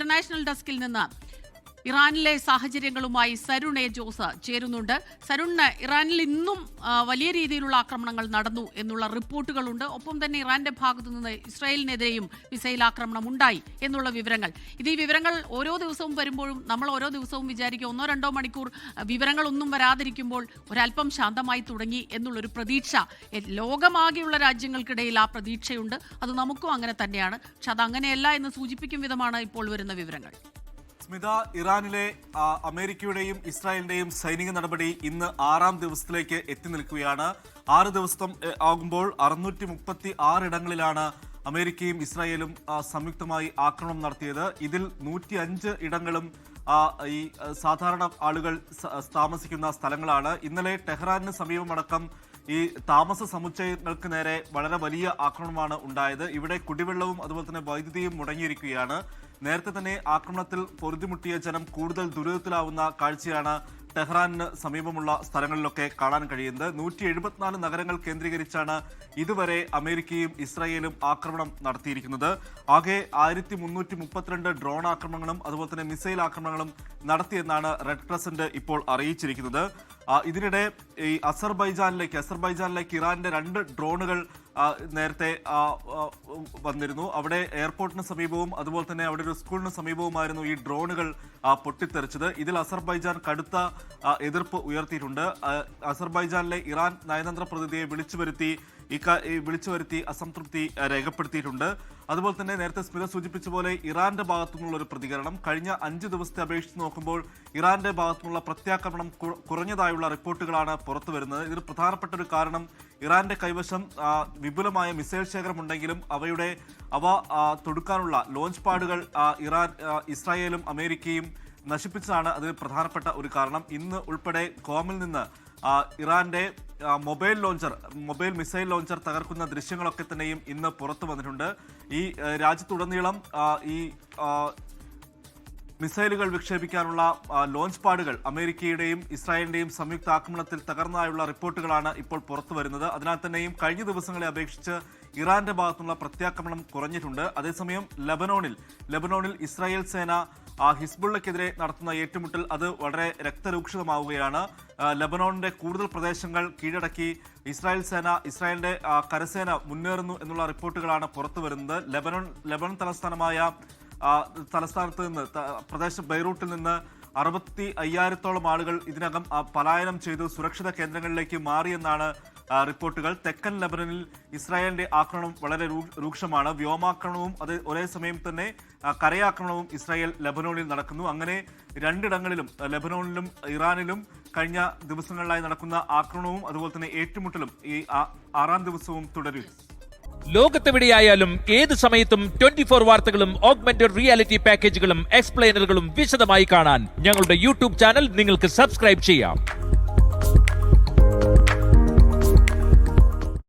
International ഡെസ്കിൽ നിന്ന് ഇറാനിലെ സാഹചര്യങ്ങളുമായി സരുൺ എ ജോസ് ചേരുന്നുണ്ട്. സരുൺ, ഇറാനിൽ ഇന്നും വലിയ രീതിയിലുള്ള ആക്രമണങ്ങൾ നടന്നു എന്നുള്ള റിപ്പോർട്ടുകളുണ്ട്. ഒപ്പം തന്നെ ഇറാന്റെ ഭാഗത്തു നിന്ന് ഇസ്രായേലിനെതിരെയും മിസൈൽ ആക്രമണം ഉണ്ടായി എന്നുള്ള വിവരങ്ങൾ. ഈ വിവരങ്ങൾ ഓരോ ദിവസവും വരുമ്പോഴും നമ്മൾ ഓരോ ദിവസവും വിചാരിക്കും 1-2 മണിക്കൂർ വിവരങ്ങളൊന്നും വരാതിരിക്കുമ്പോൾ ഒരല്പം ശാന്തമായി തുടങ്ങി എന്നുള്ളൊരു പ്രതീക്ഷ ലോകമാകെയുള്ള രാജ്യങ്ങൾക്കിടയിൽ ആ പ്രതീക്ഷയുണ്ട്. അത് നമുക്കും അങ്ങനെ തന്നെയാണ്. പക്ഷെ അതങ്ങനെയല്ല എന്ന് സൂചിപ്പിക്കും വിധമാണ് ഇപ്പോൾ വരുന്ന വിവരങ്ങൾ. സ്മിത, ഇറാനിലെ അമേരിക്കയുടെയും ഇസ്രായേലിന്റെയും സൈനിക നടപടി ഇന്ന് 6ാം ദിവസത്തിലേക്ക് എത്തി നിൽക്കുകയാണ്. 6 ദിവസം ആകുമ്പോൾ 636 ഇടങ്ങളിലാണ് അമേരിക്കയും ഇസ്രായേലും സംയുക്തമായി ആക്രമണം നടത്തിയത്. ഇതിൽ 105 ഇടങ്ങളും ഈ സാധാരണ ആളുകൾ താമസിക്കുന്ന സ്ഥലങ്ങളാണ്. ഇന്നലെ ടെഹ്റാനിന് സമീപമടക്കം ഈ താമസ സമുച്ചയങ്ങൾക്ക് നേരെ വളരെ വലിയ ആക്രമണമാണ് ഉണ്ടായത്. ഇവിടെ കുടിവെള്ളവും അതുപോലെ തന്നെ വൈദ്യുതിയും മുടങ്ങിയിരിക്കുകയാണ്. നേരത്തെ തന്നെ ആക്രമണത്തിൽ പൊറുതിമുട്ടിയ ജനം കൂടുതൽ ദുരിതത്തിലാവുന്ന കാഴ്ചയാണ് ടെഹ്റാനിന് സമീപമുള്ള സ്ഥലങ്ങളിലൊക്കെ കാണാൻ കഴിയുന്നത്. 174 നഗരങ്ങൾ കേന്ദ്രീകരിച്ചാണ് ഇതുവരെ അമേരിക്കയും ഇസ്രായേലും ആക്രമണം നടത്തിയിരിക്കുന്നത്. ആകെ 1332 ഡ്രോൺ ആക്രമണങ്ങളും അതുപോലെ തന്നെ മിസൈൽ ആക്രമണങ്ങളും നടത്തിയെന്നാണ് റെഡ് ക്രസന്റ് ഇപ്പോൾ അറിയിച്ചിരിക്കുന്നത്. ഇതിനിടെ ഈ അസർബൈജാനിലേക്ക് ഇറാന്റെ 2 ഡ്രോണുകൾ നേരത്തെ വന്നിരുന്നു. അവിടെ എയർപോർട്ടിന് സമീപവും അതുപോലെ തന്നെ അവിടെ ഒരു സ്കൂളിന് സമീപവുമായിരുന്നു ഈ ഡ്രോണുകൾ പൊട്ടിത്തെറിച്ചത്. ഇതിൽ അസർബൈജാൻ കടുത്ത എതിർപ്പ് ഉയർത്തിയിട്ടുണ്ട്. അസർബൈജാനിലെ ഇറാൻ നയതന്ത്ര പ്രതിനിധിയെ വിളിച്ചു വരുത്തി അസംതൃപ്തി രേഖപ്പെടുത്തിയിട്ടുണ്ട്. അതുപോലെ തന്നെ നേരത്തെ സ്മിത സൂചിപ്പിച്ച പോലെ ഇറാന്റെ ഭാഗത്തു നിന്നുള്ള ഒരു പ്രതികരണം കഴിഞ്ഞ 5 ദിവസത്തെ അപേക്ഷിച്ച് നോക്കുമ്പോൾ ഇറാന്റെ ഭാഗത്തു നിന്നുള്ള പ്രത്യാക്രമണം കുറഞ്ഞതായുള്ള റിപ്പോർട്ടുകളാണ് പുറത്തു വരുന്നത്. ഇതിന് പ്രധാനപ്പെട്ട ഒരു കാരണം ഇറാന്റെ കൈവശം വിപുലമായ മിസൈൽ ശേഖരമുണ്ടെങ്കിലും അവ തൊടുക്കാനുള്ള ലോഞ്ച് പാഡുകൾ ഇസ്രായേലും അമേരിക്കയും നശിപ്പിച്ചതാണ് അതിന് പ്രധാനപ്പെട്ട ഒരു കാരണം. ഇന്ന് ഉൾപ്പെടെ കോമിൽ നിന്ന് ഇറാന്റെ മൊബൈൽ മിസൈൽ ലോഞ്ചർ തകർക്കുന്ന ദൃശ്യങ്ങളൊക്കെ തന്നെയും ഇന്ന് പുറത്തു വന്നിട്ടുണ്ട്. ഈ രാജ്യത്തുടനീളം ഈ മിസൈലുകൾ വിക്ഷേപിക്കാനുള്ള ലോഞ്ച് പാഡുകൾ അമേരിക്കയുടെയും ഇസ്രായേലിന്റെയും സംയുക്ത ആക്രമണത്തിൽ തകർന്നതായുള്ള റിപ്പോർട്ടുകളാണ് ഇപ്പോൾ പുറത്തു വരുന്നത്. അതിനാൽ തന്നെയും കഴിഞ്ഞ ദിവസങ്ങളെ അപേക്ഷിച്ച് ഇറാന്റെ ഭാഗത്തുനിന്നുള്ള പ്രത്യാക്രമണം കുറഞ്ഞിട്ടുണ്ട്. അതേസമയം ലബനോണിൽ ഇസ്രായേൽ സേന ഹിസ്ബുള്ളക്കെതിരെ നടത്തുന്ന ഏറ്റുമുട്ടൽ അത് വളരെ രക്തരൂക്ഷിതമാവുകയാണ്. ലബനോണിന്റെ കൂടുതൽ പ്രദേശങ്ങൾ കീഴടക്കി ഇസ്രായേലിന്റെ കരസേന മുന്നേറുന്നു എന്നുള്ള റിപ്പോർട്ടുകളാണ് പുറത്തു വരുന്നത്. ലബനൻ തലസ്ഥാനത്ത് നിന്ന് പ്രദേശം ബെയ്റൂട്ടിൽ നിന്ന് 65,000-ഓളം ആളുകൾ ഇതിനകം പലായനം ചെയ്ത് സുരക്ഷിത കേന്ദ്രങ്ങളിലേക്ക് മാറിയെന്നാണ് റിപ്പോർട്ടുകൾ. തെക്കൻ ലബനനിൽ ഇസ്രായേലിന്റെ ആക്രമണം വളരെ രൂക്ഷമാണ്. വ്യോമാക്രമണവും ഒരേ സമയം തന്നെ കരയാക്രമണവും ഇസ്രായേൽ ലബനോണിൽ നടക്കുന്നു. അങ്ങനെ 2 ഇടങ്ങളിലും ലബനോണിലും ഇറാനിലും കഴിഞ്ഞ ദിവസങ്ങളിലായി നടക്കുന്ന ആക്രമണവും അതുപോലെ തന്നെ ഏറ്റുമുട്ടലും ഈ 6ാം ദിവസവും തുടരും. ലോകത്തെവിടെയായാലും ഏത് സമയത്തും 24 വാർത്തകളും ഓഗ്മെന്റഡ് റിയാലിറ്റി പാക്കേജുകളും എക്സ്പ്ലെയിനറുകളും വിശദമായി കാണാൻ ഞങ്ങളുടെ യൂട്യൂബ് ചാനൽ നിങ്ങൾക്ക് സബ്സ്ക്രൈബ് ചെയ്യാം.